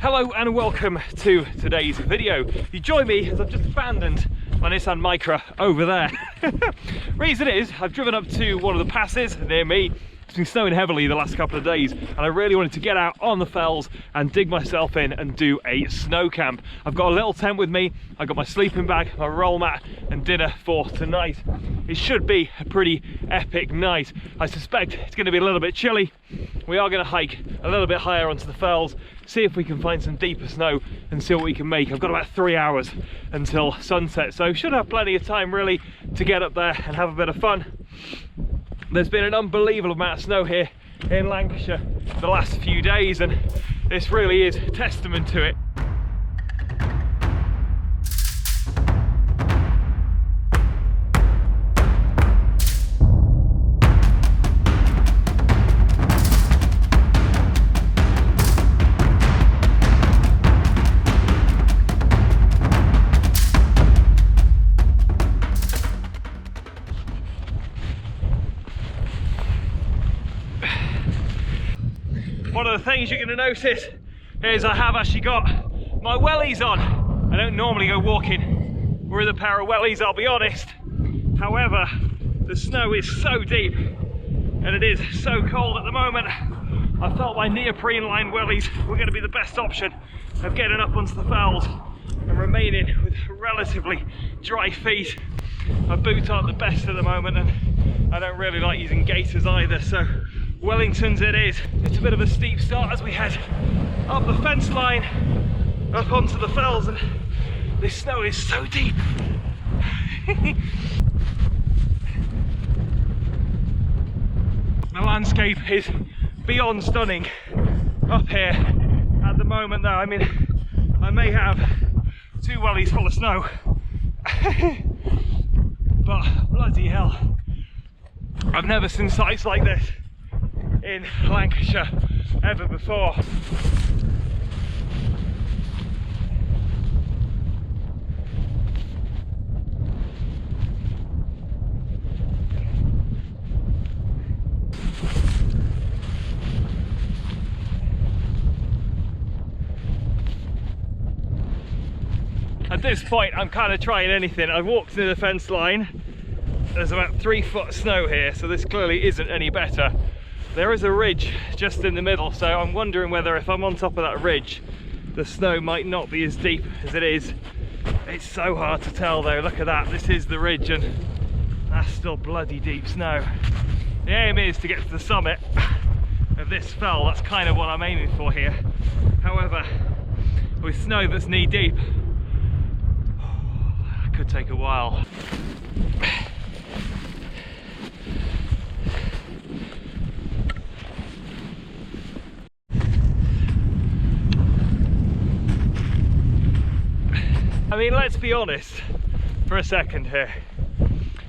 Hello and welcome to today's video. You join me as I've just abandoned my Nissan Micra over there. Reason is, I've driven up to one of the passes near me. It's been snowing heavily the last couple of days and I really wanted to get out on the fells and dig myself in and do a snow camp. I've got a little tent with me, I've got my sleeping bag, my roll mat and dinner for tonight. It should be a pretty epic night. I suspect it's going to be a little bit chilly. We are going to hike a little bit higher onto the fells, see if we can find some deeper snow and see what we can make. I've got about 3 hours until sunset, so should have plenty of time really to get up there and have a bit of fun. There's been an unbelievable amount of snow here in Lancashire the last few days and this really is testament to it. One of the things you're going to notice is I have actually got my wellies on. I don't normally go walking with a pair of wellies, I'll be honest. However, the snow is so deep and it is so cold at the moment. I felt my neoprene lined wellies were going to be the best option of getting up onto the fells and remaining with relatively dry feet. My boots aren't the best at the moment and I don't really like using gaiters either, so Wellington's it is. It's a bit of a steep start as we head up the fence line, up onto the fells, and this snow is so deep. The landscape is beyond stunning up here at the moment though. I mean, I may have 2 wellies full of snow, but bloody hell, I've never seen sights like this in Lancashire ever before. At this point I'm kind of trying anything. I've walked near the fence line. There's about 3 foot snow here, so this clearly isn't any better. There is a ridge just in the middle, so I'm wondering whether if I'm on top of that ridge, the snow might not be as deep as it is. It's so hard to tell though, look at that, this is the ridge and that's still bloody deep snow. The aim is to get to the summit of this fell, that's kind of what I'm aiming for here. However, with snow that's knee deep, it could take a while. I mean, let's be honest for a second here.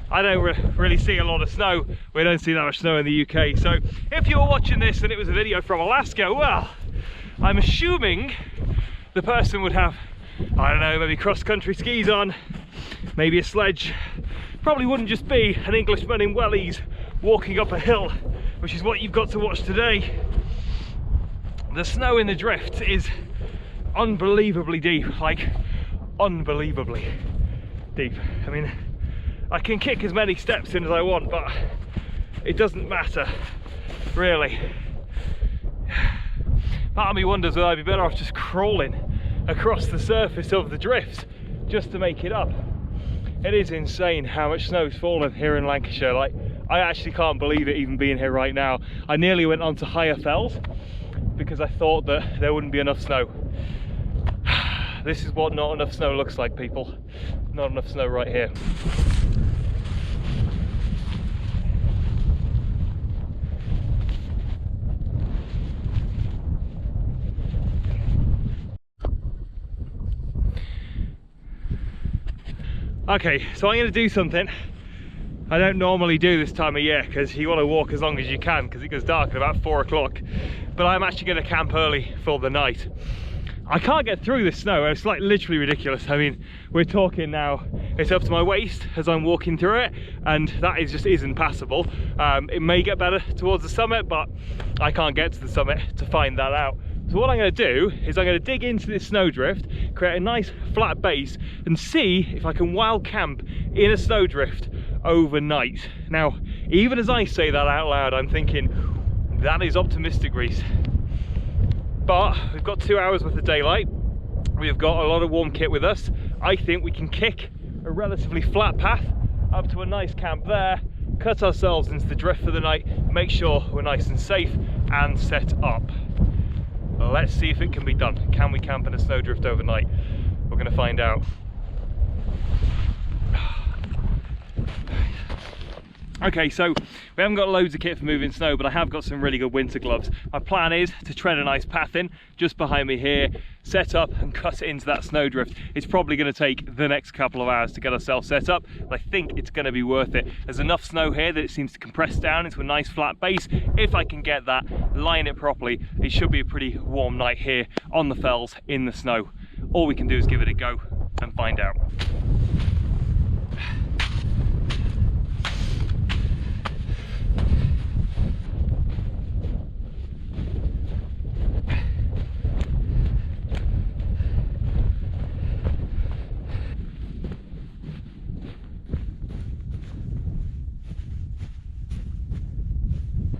I don't really see a lot of snow. We don't see that much snow in the UK. So if you were watching this and it was a video from Alaska, well, I'm assuming the person would have, I don't know, maybe cross-country skis on, maybe a sledge. Probably wouldn't just be an Englishman in wellies walking up a hill, which is what you've got to watch today. The snow in the drift is unbelievably deep, like unbelievably deep. I mean, I can kick as many steps in as I want, but it doesn't matter really. Part of me wonders whether I'd be better off just crawling across the surface of the drift just to make it up. It is insane how much snow's fallen here in Lancashire. Like, I actually can't believe it even being here right now. I nearly went onto higher fells because I thought that there wouldn't be enough snow. This is what not enough snow looks like, people. Not enough snow right here. Okay, so I'm going to do something I don't normally do this time of year because you want to walk as long as you can because it goes dark at about 4 o'clock. But I'm actually going to camp early for the night. I can't get through this snow. It's like literally ridiculous. I mean, we're talking now, it's up to my waist as I'm walking through it, and that is just isn't passable. It may get better towards the summit, but I can't get to the summit to find that out. So what I'm going to do is I'm going to dig into this snowdrift, create a nice flat base, and see if I can wild camp in a snowdrift overnight. Now, even as I say that out loud, I'm thinking, that is optimistic, Reese. But we've got 2 hours worth of daylight. We've got a lot of warm kit with us. I think we can kick a relatively flat path up to a nice camp there, cut ourselves into the drift for the night, make sure we're nice and safe and set up. Let's see if it can be done. Can we camp in a snowdrift overnight? We're going to find out. Okay, so we haven't got loads of kit for moving snow, but I have got some really good winter gloves. My plan is to tread a nice path in just behind me here, set up and cut it into that snowdrift. It's probably going to take the next couple of hours to get ourselves set up, but I think it's going to be worth it. There's enough snow here that it seems to compress down into a nice flat base. If I can get that, line it properly, it should be a pretty warm night here on the fells in the snow. All we can do is give it a go and find out.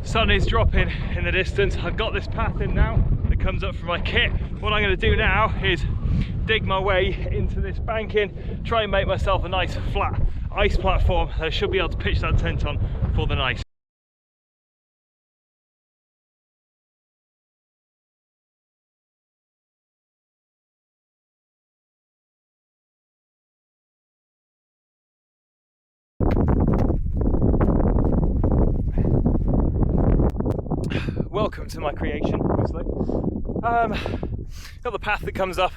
Sun is dropping in the distance. I've got this path in now that comes up from my kit. What I'm going to do now is dig my way into this banking, try and make myself a nice flat ice platform that I should be able to pitch that tent on for the night. Welcome to my creation, obviously. Got the path that comes up.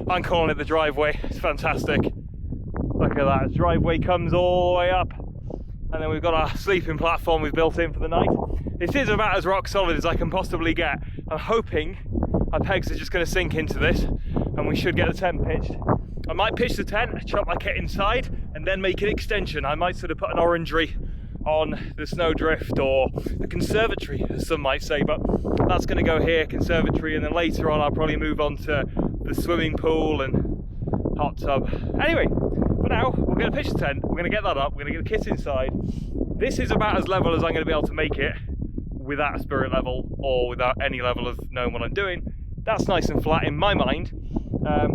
I'm calling it the driveway. It's fantastic. Look at that. The driveway comes all the way up, and then we've got our sleeping platform we've built in for the night. This is about as rock solid as I can possibly get. I'm hoping our pegs are just going to sink into this, and we should get the tent pitched. I might pitch the tent, chop my kit inside, and then make an extension. I might sort of put an orangery on the snowdrift, or a conservatory as some might say, but that's going to go here, conservatory, and then later on I'll probably move on to the swimming pool and hot tub. Anyway, for now we're going to pitch the tent, we're going to get that up, we're going to get the kit inside. This is about as level as I'm going to be able to make it without a spirit level or without any level of knowing what I'm doing. That's nice and flat in my mind.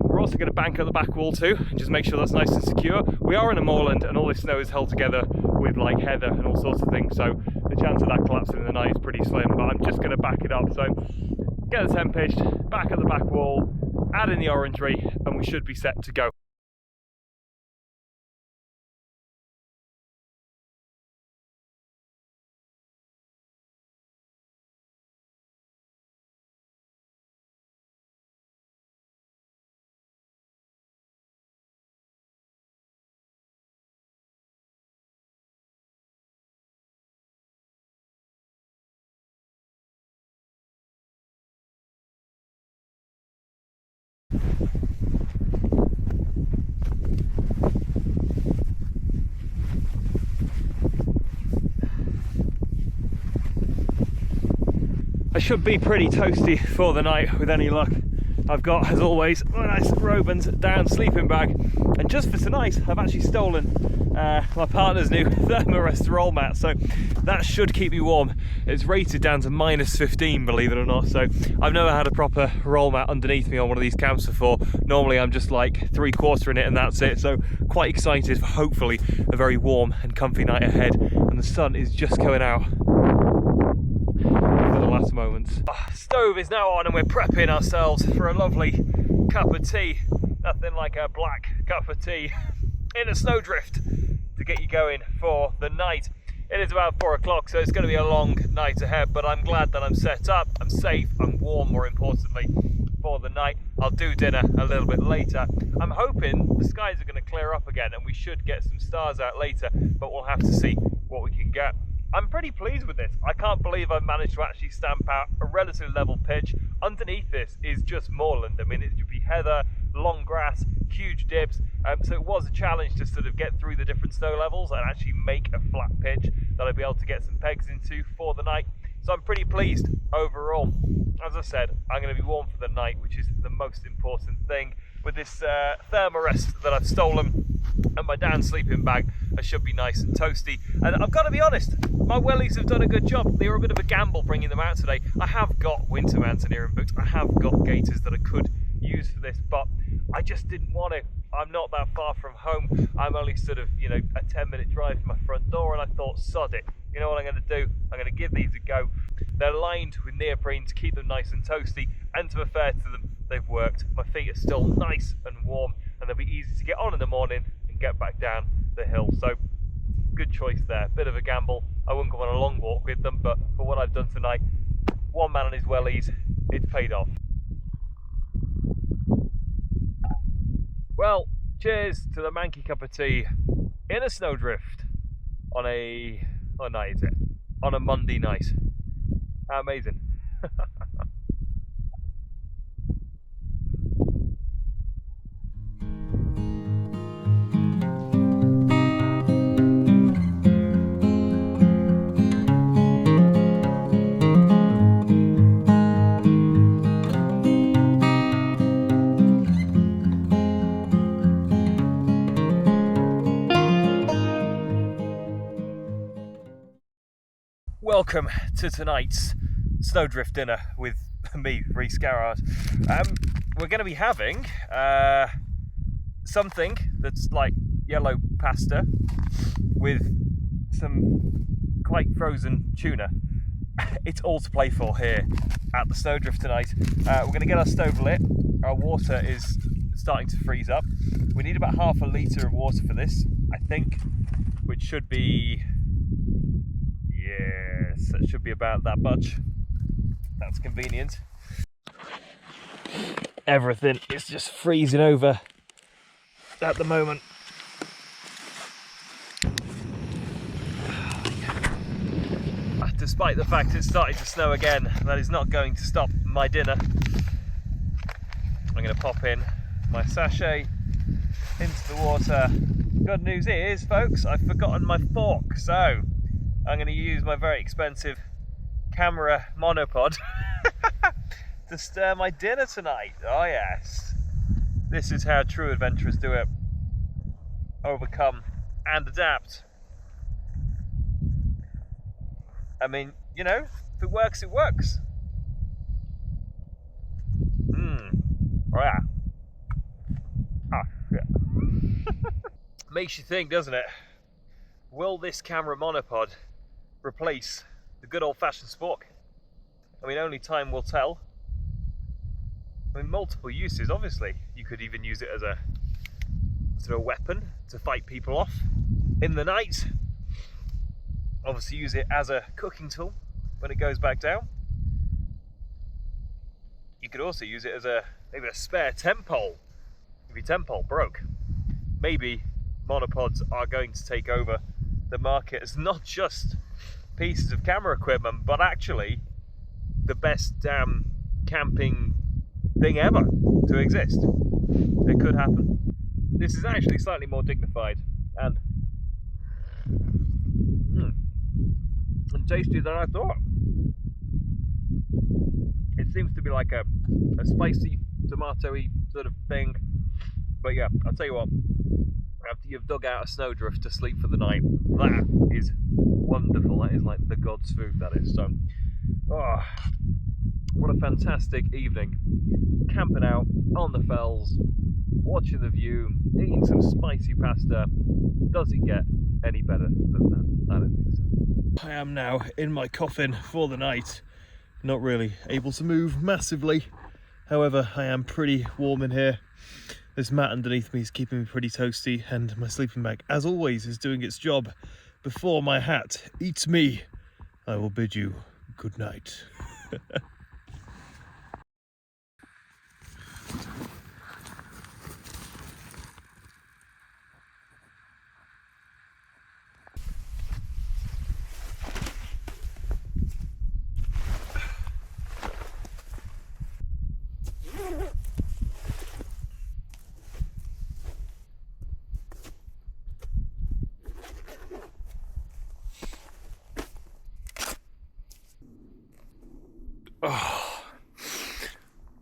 We're also going to bank at the back wall too and just make sure that's nice and secure. We are in a moorland and all this snow is held together with like heather and all sorts of things, so the chance of that collapsing in the night is pretty slim, but I'm just going to back it up. So get the tent pitched, back at the back wall, add in the orangery, and we should be set to go. I should be pretty toasty for the night with any luck. I've got, as always, a nice Robin's down sleeping bag, and just for tonight I've actually stolen my partner's new Thermarest roll mat, so that should keep me warm. It's rated down to -15, believe it or not, so I've never had a proper roll mat underneath me on one of these camps before. Normally I'm just like 3/4 in it and that's it, so quite excited for hopefully a very warm and comfy night ahead, and the sun is just going out for the last moments. Stove is now on and we're prepping ourselves for a lovely cup of tea. Nothing like a black cup of tea in a snowdrift to get you going for the night. It is about 4 o'clock, so it's going to be a long night ahead, but I'm glad that I'm set up, I'm safe, I'm warm, more importantly, for the night. I'll do dinner a little bit later. I'm hoping the skies are going to clear up again and we should get some stars out later, but we'll have to see what we can get. I'm pretty pleased with this. I can't believe I've managed to actually stamp out a relatively level pitch. Underneath this is just moorland. I mean, it should be heather, long grass, huge dips. So it was a challenge to sort of get through the different snow levels and actually make a flat pitch that I'd be able to get some pegs into for the night. So I'm pretty pleased overall. As I said, I'm going to be warm for the night, which is the most important thing. With this thermarest that I've stolen and my down sleeping bag, I should be nice and toasty. And I've got to be honest, my wellies have done a good job. They were a bit of a gamble bringing them out today. I have got winter mountaineering boots. I have got gaiters that I could use for this, but I just didn't want to. I'm not that far from home. I'm only sort of, you know, a 10-minute drive from my front door, and I thought, sod it. You know what I'm going to do? I'm going to give these a go. They're lined with neoprene to keep them nice and toasty, and to be fair to them, they've worked. My feet are still nice and warm, and they'll be easy to get on in the morning and get back down the hill. So, good choice there. Bit of a gamble. I wouldn't go on a long walk with them, but for what I've done tonight, one man and his wellies, it's paid off. Well, cheers to the manky cup of tea in a snowdrift on a, what night is it? On a Monday night. How amazing. Welcome to tonight's snowdrift dinner with me, Rhys Garrard. We're going to be having something that's like yellow pasta with some quite frozen tuna. It's all to play for here at the snowdrift tonight. We're going to get our stove lit. Our water is starting to freeze up. We need about half a litre of water for this, I think, which should be... yes, it should be about that much. That's convenient. Everything is just freezing over at the moment. Despite the fact it's starting to snow again, that is not going to stop my dinner. I'm going to pop in my sachet into the water. Good news is, folks, I've forgotten my fork, so I'm going to use my very expensive camera monopod to stir my dinner tonight. Oh yes, this is how true adventurers do it. Overcome and adapt. I mean, you know, if it works, it works. Oh yeah. Ah, shit. Makes you think, doesn't it? Will this camera monopod replace the good old-fashioned spork? I mean, only time will tell. I mean, multiple uses, obviously. You could even use it as a sort of weapon to fight people off in the night. Obviously use it as a cooking tool when it goes back down. You could also use it as maybe a spare tent pole if your tent pole broke. Maybe monopods are going to take over the market as not just pieces of camera equipment, but actually the best damn camping thing ever to exist. It could happen. This is actually slightly more dignified and tastier than I thought. It seems to be like a spicy, tomatoey sort of thing. But yeah, I'll tell you what, after you've dug out a snowdrift to sleep for the night, that is wonderful. That is like the god's food, that is. So, oh, what a fantastic evening. Camping out on the fells, watching the view, eating some spicy pasta. Does it get any better than that? I don't think so. I am now in my coffin for the night. Not really able to move massively. However, I am pretty warm in here. This mat underneath me is keeping me pretty toasty, and my sleeping bag, as always, is doing its job. Before my hat eats me, I will bid you good night.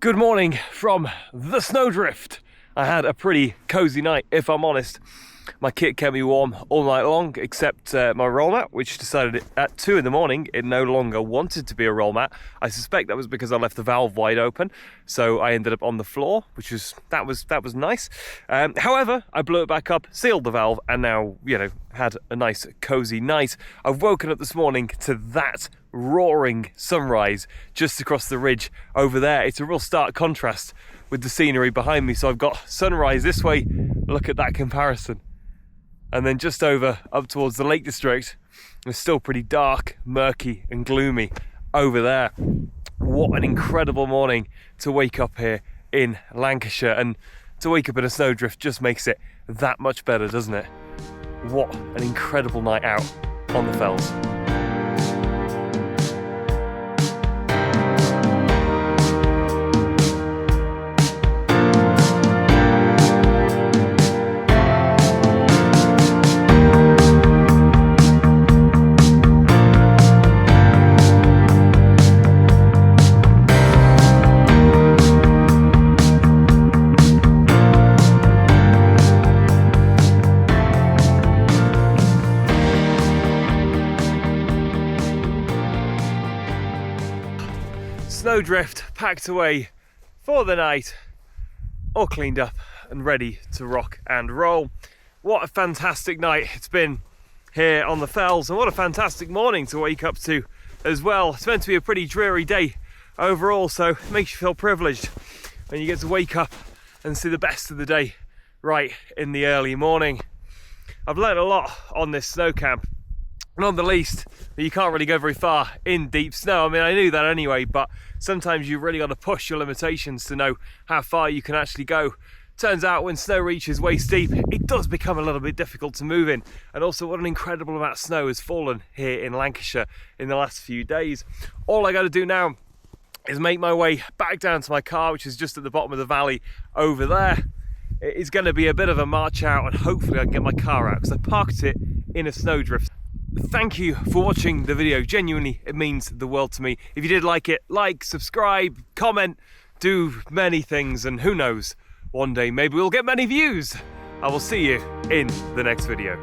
Good morning from the snowdrift. I had a pretty cozy night, if I'm honest. My kit kept me warm all night long, except my roll mat, which decided at 2 in the morning it no longer wanted to be a roll mat. I suspect that was because I left the valve wide open, so I ended up on the floor, which was that was nice. However, I blew it back up, sealed the valve, and now, had a nice cozy night. I've woken up this morning to that roaring sunrise just across the ridge over there. It's a real stark contrast with the scenery behind me. So I've got sunrise this way, look at that comparison. And then just over up towards the Lake District, it's still pretty dark, murky and gloomy over there. What an incredible morning to wake up here in Lancashire, and to wake up in a snowdrift just makes it that much better, doesn't it? What an incredible night out on the fells. Snowdrift packed away for the night, all cleaned up and ready to rock and roll. What a fantastic night it's been here on the fells, and what a fantastic morning to wake up to as well. It's meant to be a pretty dreary day overall, so it makes you feel privileged when you get to wake up and see the best of the day right in the early morning. I've learned a lot on this snow camp, not the least that you can't really go very far in deep snow. I mean, I knew that anyway, but sometimes you've really got to push your limitations to know how far you can actually go. Turns out when snow reaches waist deep, it does become a little bit difficult to move in. And also, what an incredible amount of snow has fallen here in Lancashire in the last few days. All I got to do now is make my way back down to my car, which is just at the bottom of the valley over there. It is going to be a bit of a march out, and hopefully I can get my car out because I parked it in a snowdrift. Thank you for watching the video. Genuinely, it means the world to me. If you did like it, like, subscribe, comment, do many things, and who knows, one day maybe we'll get many views. I will see you in the next video.